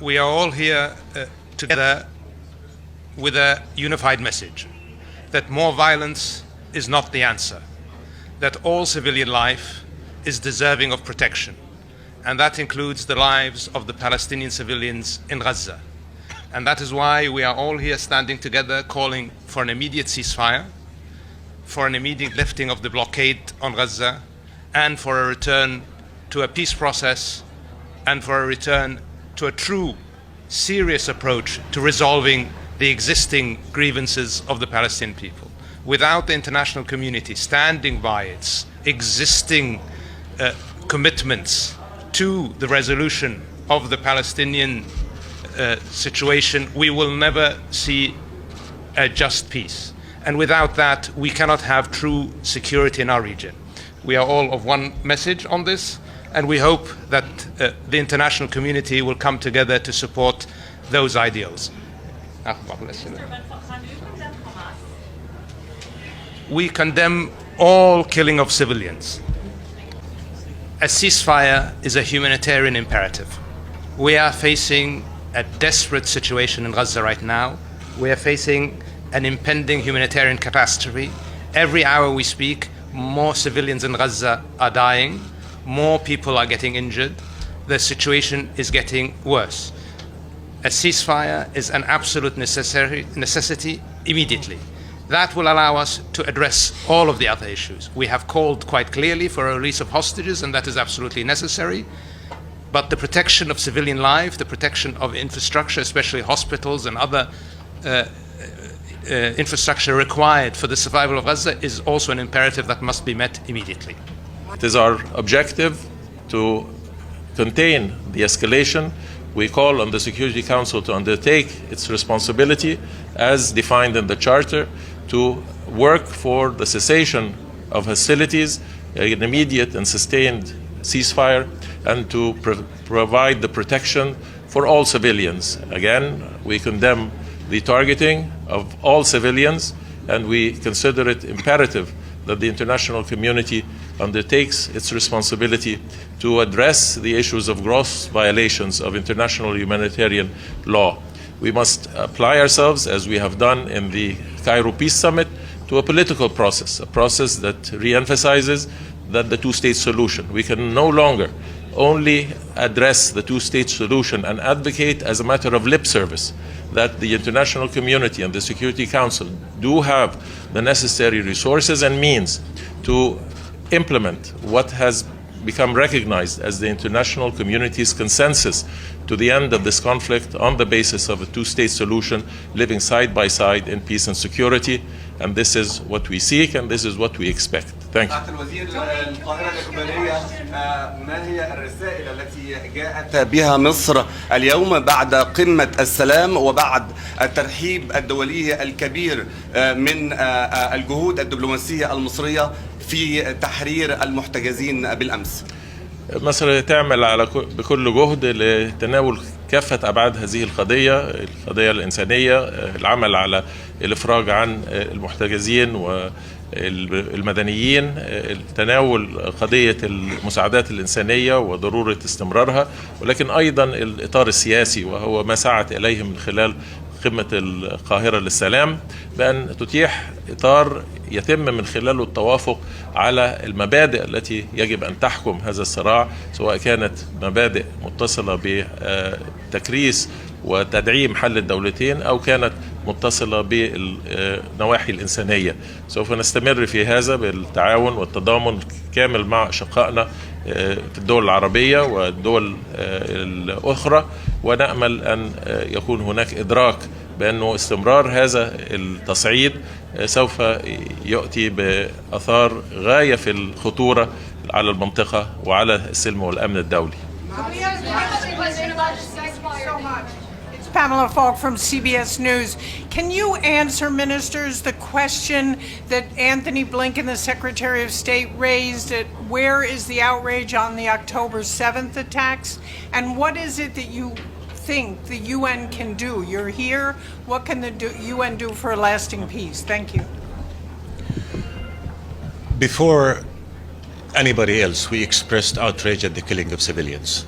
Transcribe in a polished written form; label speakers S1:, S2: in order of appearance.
S1: we are all here together with a unified message that more violence is not the answer, that all civilian life is deserving of protection, and that includes the lives of the Palestinian civilians in Gaza. And that is why we are all here standing together calling for an immediate ceasefire, for an immediate lifting of the blockade on Gaza, and for a return to a peace process, and for a return to a true, serious approach to resolving the existing grievances of the Palestinian people. Without the international community standing by its existing commitments to the resolution of the Palestinian situation, we will never see a just peace. And without that, we cannot have true security in our region. We are all of one message on this, and we hope that the international community will come together to support those ideals. We condemn all killing of civilians. A ceasefire is a humanitarian imperative. We are facing a desperate situation in Gaza right now. We are facing an impending humanitarian catastrophe. Every hour we speak, more civilians in Gaza are dying, more people are getting injured. The situation is getting worse. A ceasefire is an absolute necessity immediately. That will allow us to address all of the other issues. We have called quite clearly for a release of hostages, and that is absolutely necessary. But the protection of civilian life, the protection of infrastructure, especially hospitals and other infrastructure required for the survival of Gaza, is also an imperative that must be met immediately.
S2: It is our objective to contain the escalation. We call on the Security Council to undertake its responsibility as defined in the Charter to work for the cessation of hostilities, an immediate and sustained ceasefire, and to provide the protection for all civilians. Again, we condemn the targeting of all civilians, and we consider it imperative that the international community undertakes its responsibility to address the issues of gross violations of international humanitarian law. We must apply ourselves, as we have done in the Cairo Peace Summit, to a political process, a process that re-emphasizes that the two-state solution. We can no longer only address the two-state solution and advocate as a matter of lip service that the international community and the Security Council do have the necessary resources and means to implement what has become recognized as the international community's consensus to the end of this conflict on the basis of a two-state solution, living side by side in peace and security. And this is what we seek, and this is what we expect. Thank you.
S3: الوزير، القاهرة الإخبارية، ما هي الرسائل التي جاءت بها مصر اليوم بعد قمة السلام وبعد الترحيب الدولي الكبير من الجهود الدبلوماسية المصرية في تحرير المحتجزين بالأمس؟
S2: مصر تعمل بكل جهد لتناول كافة أبعاد هذه القضية الإنسانية، العمل على الإفراج عن المحتجزين والمدنيين، تناول قضية المساعدات الإنسانية وضرورة استمرارها، ولكن أيضا الإطار السياسي، وهو ما سعت إليه من خلال قمة القاهرة للسلام، بأن تتيح إطار يتم من خلاله التوافق على المبادئ التي يجب أن تحكم هذا الصراع، سواء كانت مبادئ متصلة بتكريس وتدعيم حل الدولتين أو كانت متصلة بالنواحي الإنسانية. سوف نستمر في هذا بالتعاون والتضامن كامل مع أشقائنا في الدول العربية والدول الأخرى، ونأمل أن يكون هناك إدراك بأنه استمرار هذا التصعيد سوف يؤتي بأثار غاية في الخطورة على المنطقة وعلى السلم والأمن الدولي.
S4: Pamela Falk from CBS News. Can you answer, ministers, the question that Anthony Blinken, the Secretary of State, raised at where is the outrage on the October 7th attacks? And what is it that you think the UN can do? You're here. What can the UN do for a lasting peace? Thank you.
S5: Before anybody else, we expressed outrage at the killing of civilians.